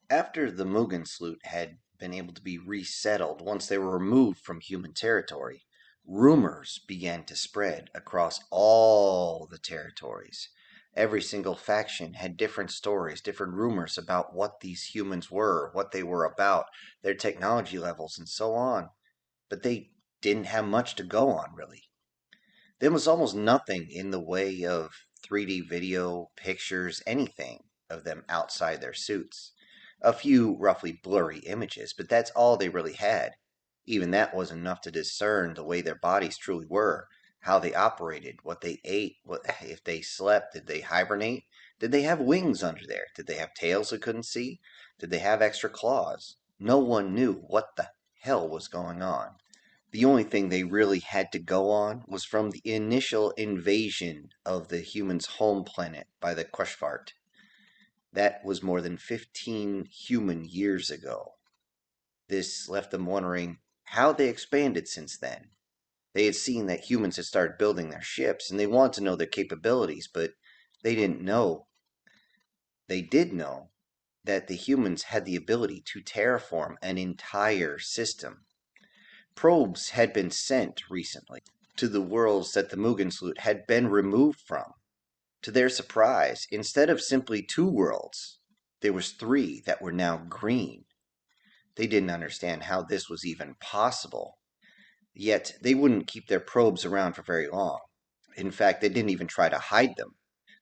After the Mugen Sloot had been able to be resettled once they were removed from human territory, rumors began to spread across all the territories. Every single faction had different stories, different rumors about what these humans were, what they were about, their technology levels, and so on. But they didn't have much to go on, really. There was almost nothing in the way of 3D video, pictures, anything of them outside their suits. A few roughly blurry images, but that's all they really had. Even that wasn't enough to discern the way their bodies truly were, how they operated, what they ate, what if they slept, did they hibernate? Did they have wings under there? Did they have tails they couldn't see? Did they have extra claws? No one knew what the hell was going on. The only thing they really had to go on was from the initial invasion of the humans' home planet by the Qushvart. That was more than 15 human years ago. This left them wondering how they expanded since then. They had seen that humans had started building their ships, and they wanted to know their capabilities, but they didn't know. They did know that the humans had the ability to terraform an entire system. Probes had been sent recently to the worlds that the Muggensloot had been removed from. To their surprise, instead of simply two worlds, there was three that were now green. They didn't understand how this was even possible. Yet they wouldn't keep their probes around for very long. In fact, they didn't even try to hide them.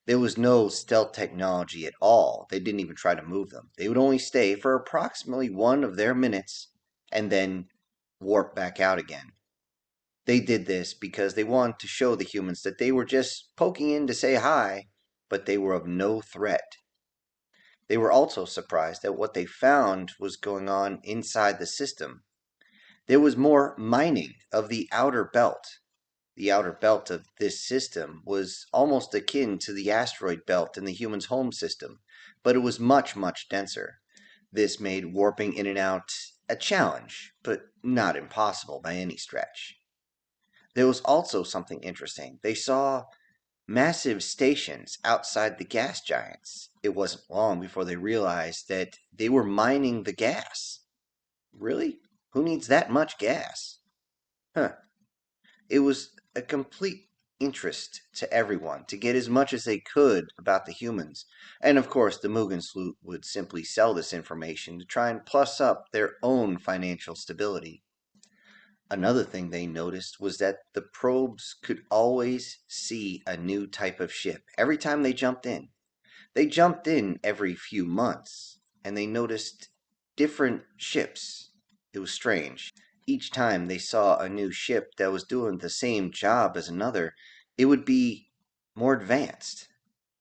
There was no stealth technology at all. They didn't even try to move them. They would only stay for approximately one of their minutes and then warp back out again. They did this because they wanted to show the humans that they were just poking in to say hi, but they were of no threat. They were also surprised at what they found was going on inside the system. There was more mining of the outer belt. The outer belt of this system was almost akin to the asteroid belt in the human's home system, but it was much, much denser. This made warping in and out a challenge, but not impossible by any stretch. There was also something interesting. They saw massive stations outside the gas giants. It wasn't long before they realized that they were mining the gas. Really? Who needs that much gas? Huh. It was a complete interest to everyone to get as much as they could about the humans. And of course, the Muggensloot would simply sell this information to try and plus up their own financial stability. Another thing they noticed was that the probes could always see a new type of ship every time they jumped in. They jumped in every few months, and they noticed different ships. It was strange. Each time they saw a new ship that was doing the same job as another, it would be more advanced.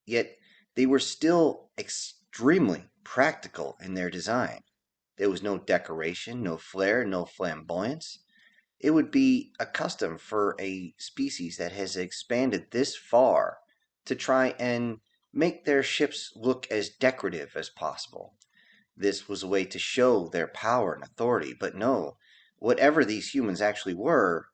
Yet they were still extremely practical in their design. There was no decoration, no flair, no flamboyance. It would be a custom for a species that has expanded this far to try and make their ships look as decorative as possible. This was a way to show their power and authority, but no, whatever these humans actually were,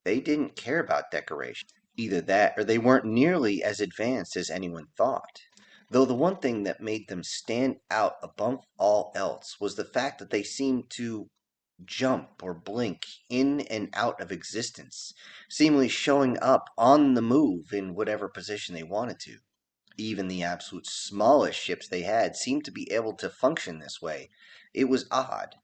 they didn't care about decoration. Either that or they weren't nearly as advanced as anyone thought. Though the one thing that made them stand out above all else was the fact that they seemed to jump or blink in and out of existence, seemingly showing up on the move in whatever position they wanted to. Even the absolute smallest ships they had seemed to be able to function this way. It was odd.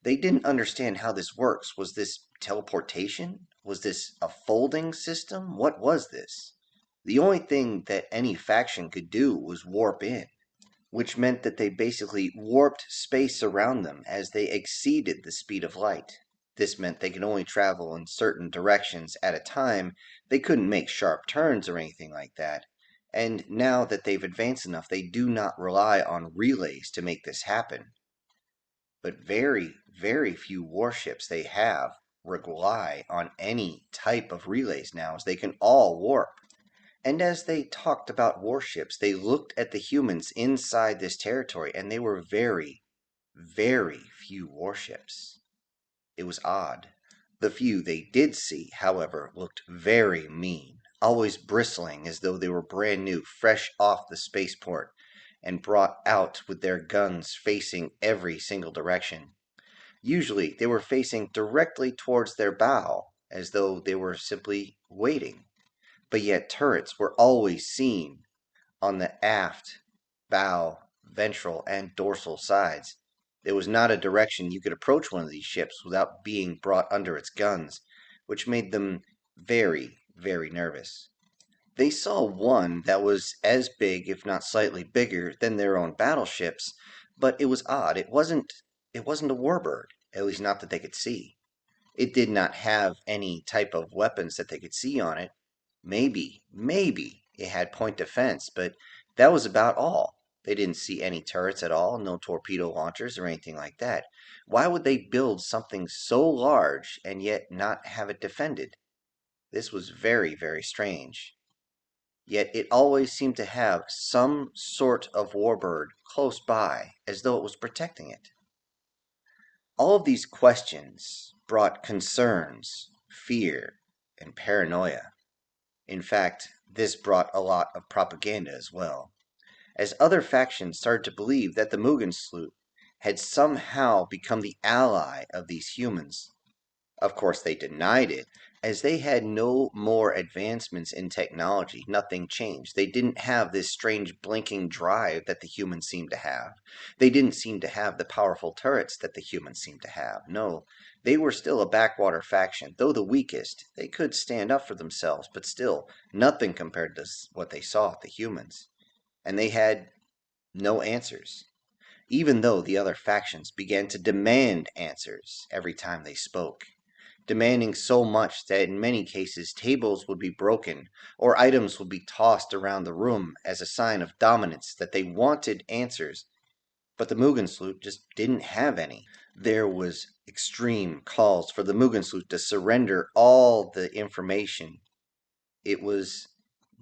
They didn't understand how this works. Was this teleportation? Was this a folding system? What was this? The only thing that any faction could do was warp in, which meant that they basically warped space around them as they exceeded the speed of light. This meant they could only travel in certain directions at a time. They couldn't make sharp turns or anything like that. And now that they've advanced enough, they do not rely on relays to make this happen. But very, very few warships they have rely on any type of relays now, as they can all warp. And as they talked about warships, they looked at the humans inside this territory, and they were very, very few warships. It was odd. The few they did see, however, looked very mean, always bristling as though they were brand new, fresh off the spaceport. and brought out with their guns facing every single direction. Usually, they were facing directly towards their bow, as though they were simply waiting. But yet, turrets were always seen on the aft, bow, ventral, and dorsal sides. There was not a direction you could approach one of these ships without being brought under its guns, which made them very, very nervous. They saw one that was as big, if not slightly bigger, than their own battleships, but it was odd. It wasn't a warbird, at least not that they could see. It did not have any type of weapons that they could see on it. Maybe it had point defense, but that was about all. They didn't see any turrets at all, no torpedo launchers or anything like that. Why would they build something so large and yet not have it defended? This was very, very strange. Yet it always seemed to have some sort of warbird close by, as though it was protecting it. All of these questions brought concerns, fear, and paranoia. In fact, this brought a lot of propaganda as well, as other factions started to believe that the Mugen sloop had somehow become the ally of these humans. Of course, they denied it, as they had no more advancements in technology. Nothing changed. They didn't have this strange blinking drive that the humans seemed to have. They didn't seem to have the powerful turrets that the humans seemed to have. No, they were still a backwater faction. Though the weakest, they could stand up for themselves, but still, nothing compared to what they saw with the humans. And they had no answers, even though the other factions began to demand answers every time they spoke, demanding so much that in many cases tables would be broken or items would be tossed around the room as a sign of dominance that they wanted answers, but the Mugen sloop just didn't have any. There was extreme calls for the Mugen sloop to surrender all the information. It was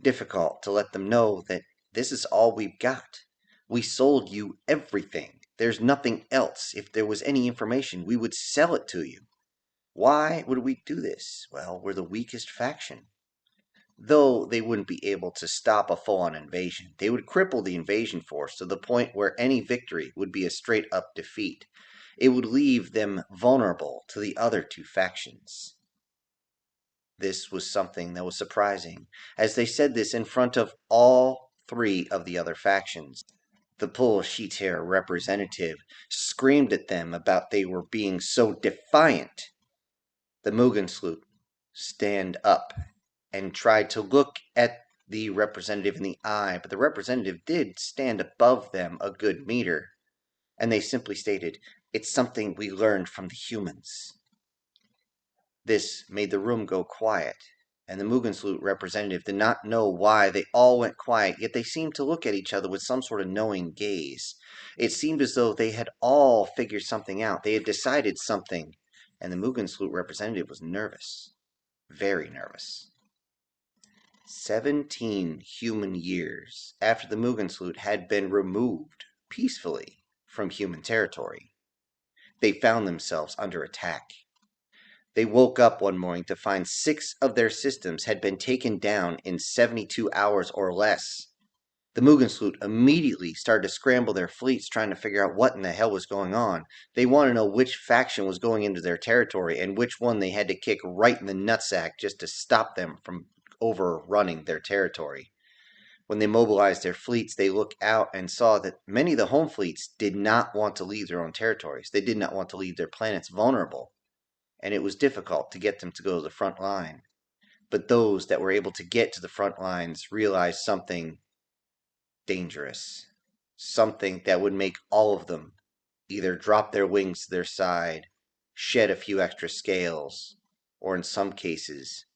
difficult to let them know that this is all we've got. We sold you everything. There's nothing else. If there was any information, we would sell it to you. Why would we do this? Well, we're the weakest faction. Though they wouldn't be able to stop a full-on invasion, they would cripple the invasion force to the point where any victory would be a straight-up defeat. It would leave them vulnerable to the other two factions. This was something that was surprising, as they said this in front of all three of the other factions. The Pul-Shi'Ter representative screamed at them about they were being so defiant. The Mugen sloop stand up and tried to look at the representative in the eye, but the representative did stand above them a good meter, and they simply stated, "It's something we learned from the humans." This made the room go quiet, and the Mugen sloop representative did not know why they all went quiet, yet they seemed to look at each other with some sort of knowing gaze. It seemed as though they had all figured something out. They had decided something, and the Mugen sloop representative was nervous. Very nervous. 17 human years after the Mugen sloop had been removed peacefully from human territory, they found themselves under attack. They woke up one morning to find 6 of their systems had been taken down in 72 hours or less. The Mugen sloop immediately started to scramble their fleets, trying to figure out what in the hell was going on. They wanted to know which faction was going into their territory and which one they had to kick right in the nutsack just to stop them from overrunning their territory. When they mobilized their fleets, they looked out and saw that many of the home fleets did not want to leave their own territories. They did not want to leave their planets vulnerable, and it was difficult to get them to go to the front line. But those that were able to get to the front lines realized something dangerous, something that would make all of them either drop their wings to their side, shed a few extra scales, or in some cases,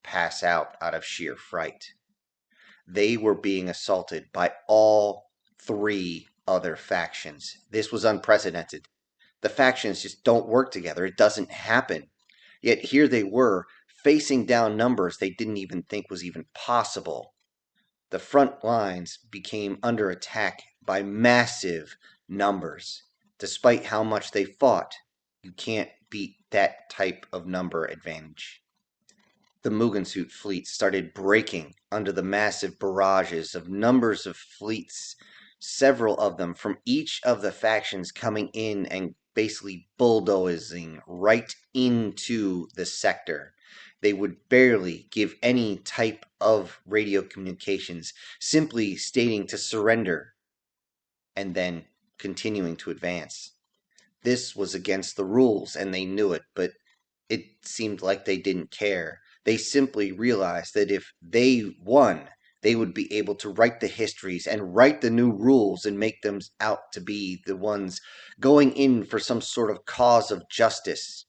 pass out of sheer fright. They were being assaulted by all 3 other factions. This was unprecedented. The factions just don't work together. It doesn't happen. Yet here they were, facing down numbers they didn't even think was even possible. The front lines became under attack by massive numbers. Despite how much they fought, you can't beat that type of number advantage. The Mugen suit fleet started breaking under the massive barrages of numbers of fleets several of them from each of the factions coming in and basically bulldozing right into the sector. They would barely give any type of radio communications, simply stating to surrender and then continuing to advance. This was against the rules, and they knew it, but it seemed like they didn't care. They simply realized that if they won, they would be able to write the histories and write the new rules and make them out to be the ones going in for some sort of cause of justice.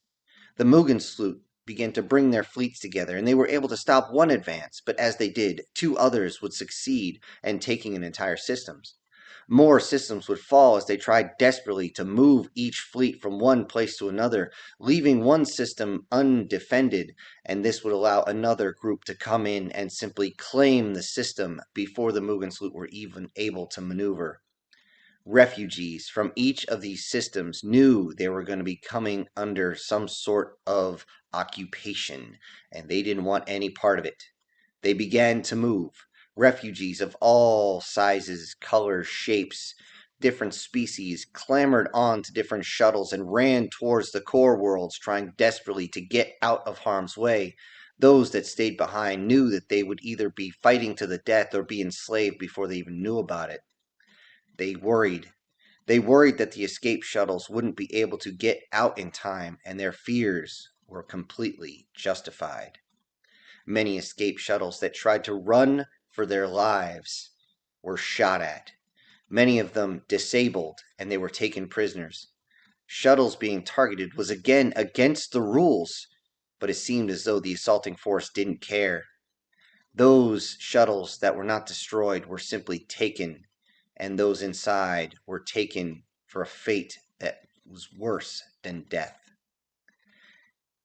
The Muggensloot began to bring their fleets together, and they were able to stop one advance, but as they did, two others would succeed in taking an entire systems. More systems would fall as they tried desperately to move each fleet from one place to another, leaving one system undefended, and this would allow another group to come in and simply claim the system before the Muggensloot were even able to maneuver. Refugees from each of these systems knew they were going to be coming under some sort of occupation, and they didn't want any part of it. They began to move. Refugees of all sizes, colors, shapes, different species clambered onto different shuttles and ran towards the core worlds, trying desperately to get out of harm's way. Those that stayed behind knew that they would either be fighting to the death or be enslaved before they even knew about it. They worried. They worried that the escape shuttles wouldn't be able to get out in time, and their fears were completely justified. Many escape shuttles that tried to run for their lives were shot at. Many of them disabled, and they were taken prisoners. Shuttles being targeted was again against the rules, but it seemed as though the assaulting force didn't care. Those shuttles that were not destroyed were simply taken, and those inside were taken for a fate that was worse than death.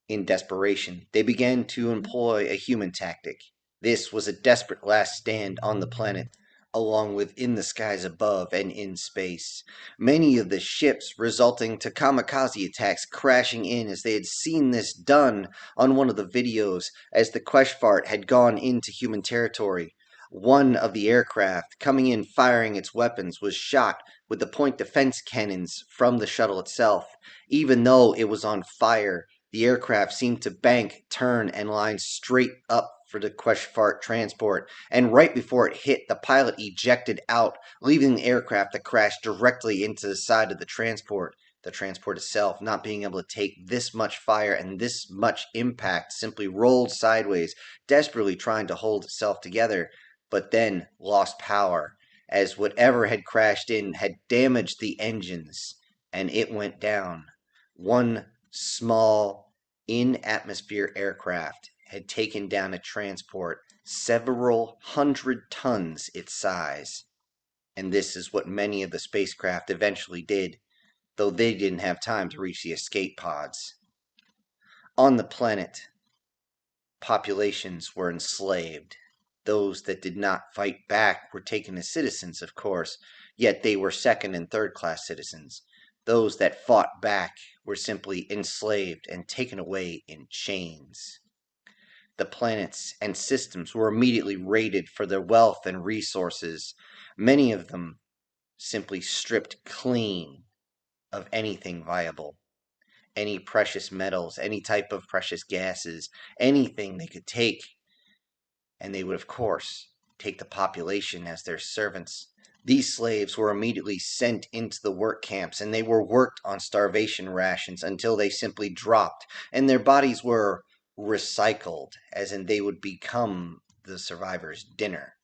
In desperation, they began to employ a human tactic. This was a desperate last stand on the planet, along with in the skies above and in space. Many of the ships resulting to kamikaze attacks crashing in as they had seen this done on one of the videos as the Queshfart had gone into human territory. One of the aircraft coming in firing its weapons was shot with the point defense cannons from the shuttle itself. Even though it was on fire, the aircraft seemed to bank, turn, and line straight up for the Queshfart transport, and right before it hit, the pilot ejected out, leaving the aircraft to crash directly into the side of the transport. The transport itself, not being able to take this much fire and this much impact, simply rolled sideways, desperately trying to hold itself together, but then lost power, as whatever had crashed in had damaged the engines, and it went down. One small in-atmosphere aircraft had taken down a transport several hundred tons its size. And this is what many of the spacecraft eventually did, though they didn't have time to reach the escape pods. On the planet, populations were enslaved. Those that did not fight back were taken as citizens, of course, yet they were second and third class citizens. Those that fought back were simply enslaved and taken away in chains. The planets and systems were immediately raided for their wealth and resources, many of them simply stripped clean of anything viable. Any precious metals, any type of precious gases, anything they could take, and they would, of course, take the population as their servants. These slaves were immediately sent into the work camps, and they were worked on starvation rations until they simply dropped, and their bodies were recycled, as in they would become the survivors' dinner.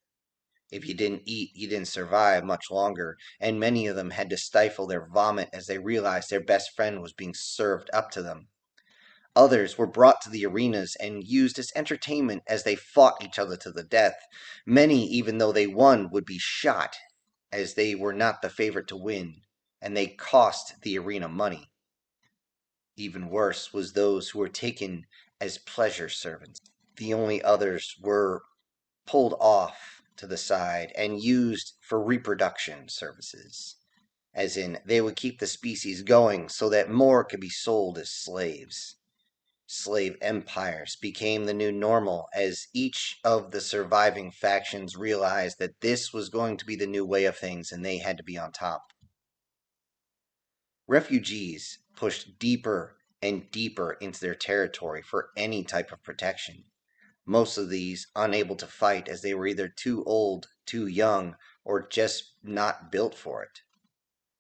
If you didn't eat, you didn't survive much longer, and many of them had to stifle their vomit as they realized their best friend was being served up to them. Others were brought to the arenas and used as entertainment as they fought each other to the death. Many, even though they won, would be shot, as they were not the favorite to win, and they cost the arena money. Even worse was those who were taken as pleasure servants. The only others were pulled off to the side and used for reproduction services, as in they would keep the species going so that more could be sold as slaves. Slave empires became the new normal as each of the surviving factions realized that this was going to be the new way of things and they had to be on top. Refugees pushed deeper and deeper into their territory for any type of protection. Most of these unable to fight as they were either too old, too young, or just not built for it.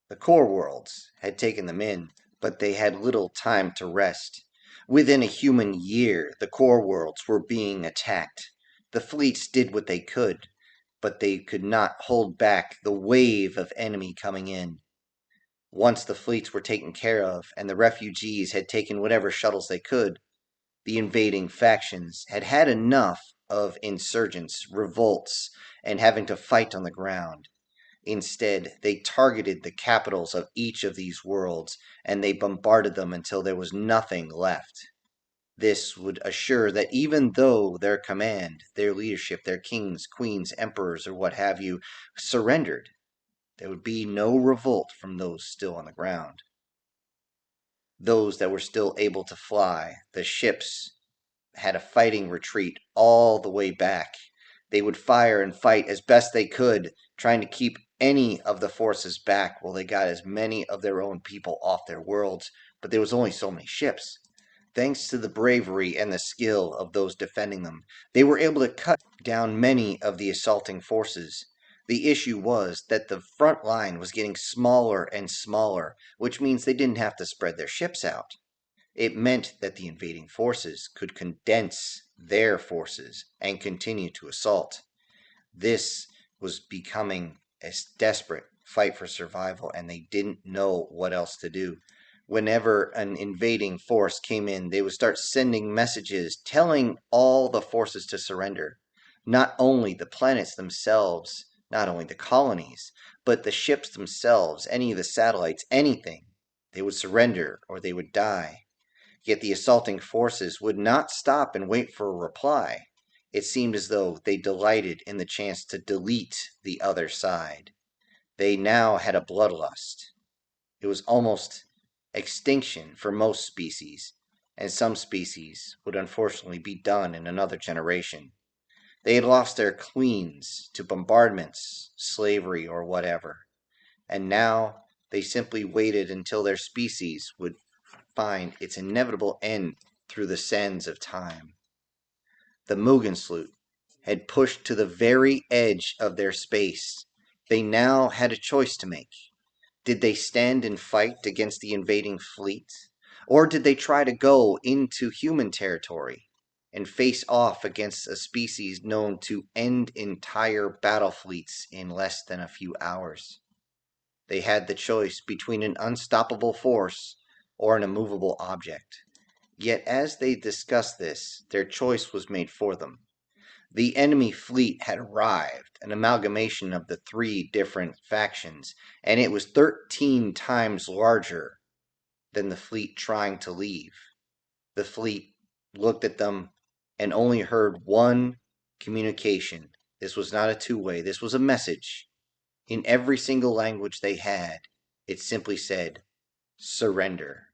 The core worlds had taken them in, but they had little time to rest. Within a human year, the core worlds were being attacked. The fleets did what they could, but they could not hold back the wave of enemy coming in. Once the fleets were taken care of and the refugees had taken whatever shuttles they could, the invading factions had had enough of insurgents, revolts, and having to fight on the ground. Instead, they targeted the capitals of each of these worlds and they bombarded them until there was nothing left. This would assure that even though their command, their leadership, their kings, queens, emperors, or what have you, surrendered, there would be no revolt from those still on the ground. Those that were still able to fly, the ships, had a fighting retreat all the way back. They would fire and fight as best they could, trying to keep any of the forces back while they got as many of their own people off their worlds, but there was only so many ships. Thanks to the bravery and the skill of those defending them, they were able to cut down many of the assaulting forces. The issue was that the front line was getting smaller and smaller, which means they didn't have to spread their ships out. It meant that the invading forces could condense their forces and continue to assault. This was becoming a desperate fight for survival, and they didn't know what else to do. Whenever an invading force came in, they would start sending messages telling all the forces to surrender. Not only the planets themselves, not only the colonies, but the ships themselves, any of the satellites, anything. They would surrender or they would die. Yet the assaulting forces would not stop and wait for a reply. It seemed as though they delighted in the chance to delete the other side. They now had a bloodlust. It was almost extinction for most species, and some species would unfortunately be done in another generation. They had lost their queens to bombardments, slavery, or whatever, and now they simply waited until their species would find its inevitable end through the sands of time. The Muggensloot had pushed to the very edge of their space. They now had a choice to make. Did they stand and fight against the invading fleet? Or did they try to go into human territory and face off against a species known to end entire battle fleets in less than a few hours? They had the choice between an unstoppable force or an immovable object. Yet as they discussed this, their choice was made for them. The enemy fleet had arrived, an amalgamation of the three different factions, and it was 13 times larger than the fleet trying to leave. The fleet looked at them and only heard one communication. This was not a two-way, this was a message. In every single language they had, it simply said, surrender.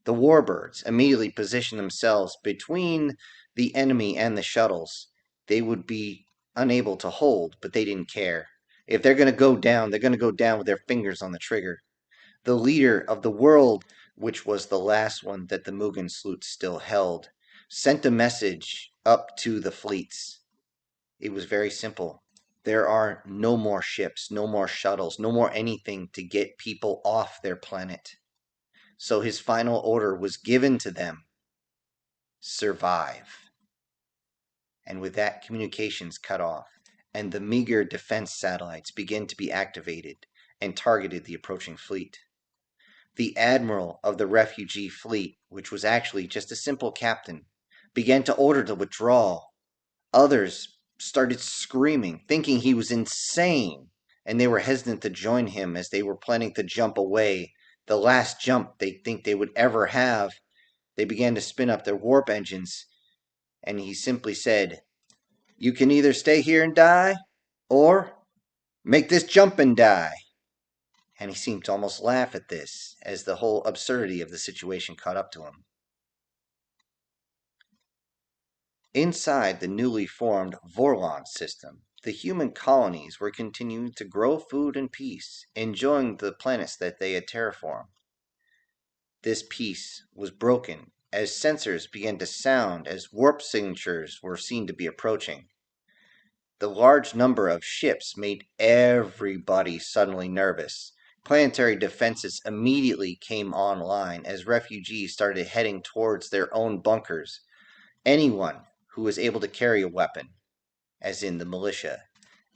The warbirds immediately positioned themselves between the enemy and the shuttles. They would be unable to hold, but they didn't care. If they're going to go down, they're going to go down with their fingers on the trigger. The leader of the world, which was the last one that the Muggensloot still held, sent a message up to the fleets. It was very simple. There are no more ships, no more shuttles, no more anything to get people off their planet. So his final order was given to them: survive. And with that, communications cut off, and the meager defense satellites began to be activated and targeted the approaching fleet. The admiral of the refugee fleet, which was actually just a simple captain, began to order the withdrawal. Others started screaming, thinking he was insane, and they were hesitant to join him as they were planning to jump away, the last jump they think they would ever have. They began to spin up their warp engines, and he simply said, "You can either stay here and die, or make this jump and die." And he seemed to almost laugh at this, as the whole absurdity of the situation caught up to him. Inside the newly formed Vorlon system, the human colonies were continuing to grow food in peace, enjoying the planets that they had terraformed. This peace was broken as sensors began to sound as warp signatures were seen to be approaching. The large number of ships made everybody suddenly nervous. Planetary defenses immediately came online as refugees started heading towards their own bunkers. Anyone who was able to carry a weapon, as in the militia,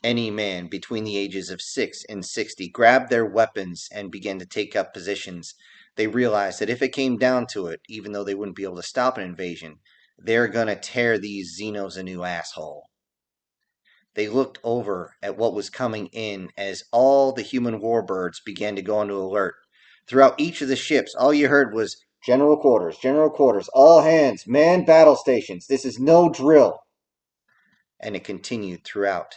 any man between the ages of 6 and 60 grabbed their weapons and began to take up positions. They realized that if it came down to it, even though they wouldn't be able to stop an invasion, they're going to tear these Xenos a new asshole. They looked over at what was coming in as all the human warbirds began to go into alert. Throughout each of the ships, all you heard was, General quarters, all hands, man battle stations, this is no drill. And it continued throughout.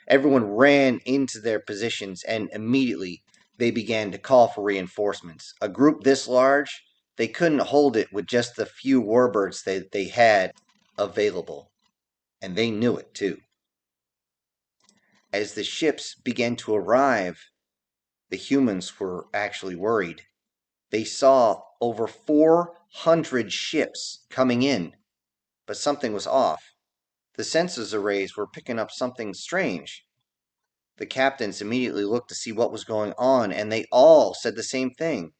Everyone ran into their positions and immediately they began to call for reinforcements. A group this large, they couldn't hold it with just the few warbirds that they had available. And they knew it too. As the ships began to arrive, the humans were actually worried. They saw over 400 ships coming in, but something was off. The census arrays were picking up something strange. The captains immediately looked to see what was going on, and they all said the same thing.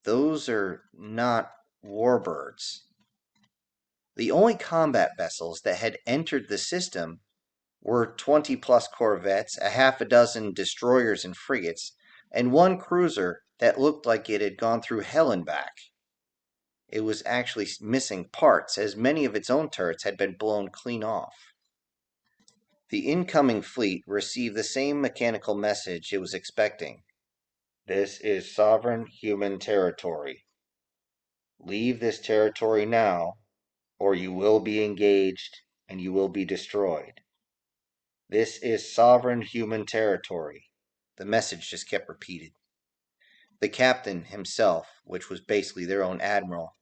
Those are not warbirds. The only combat vessels that had entered the system were 20 plus corvettes, a half a dozen destroyers and frigates, and one cruiser that looked like it had gone through hell and back. It was actually missing parts, as many of its own turrets had been blown clean off. The incoming fleet received the same mechanical message it was expecting. This is sovereign human territory. Leave this territory now, or you will be engaged and you will be destroyed. This is sovereign human territory. The message just kept repeated. The captain himself, which was basically their own admiral,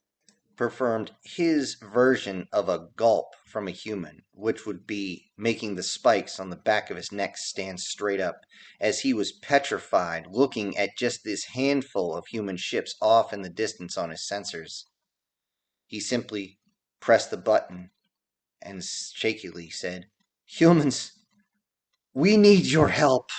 performed his version of a gulp from a human, which would be making the spikes on the back of his neck stand straight up, as he was petrified, looking at just this handful of human ships off in the distance on his sensors. He simply pressed the button and shakily said, Humans, we need your help.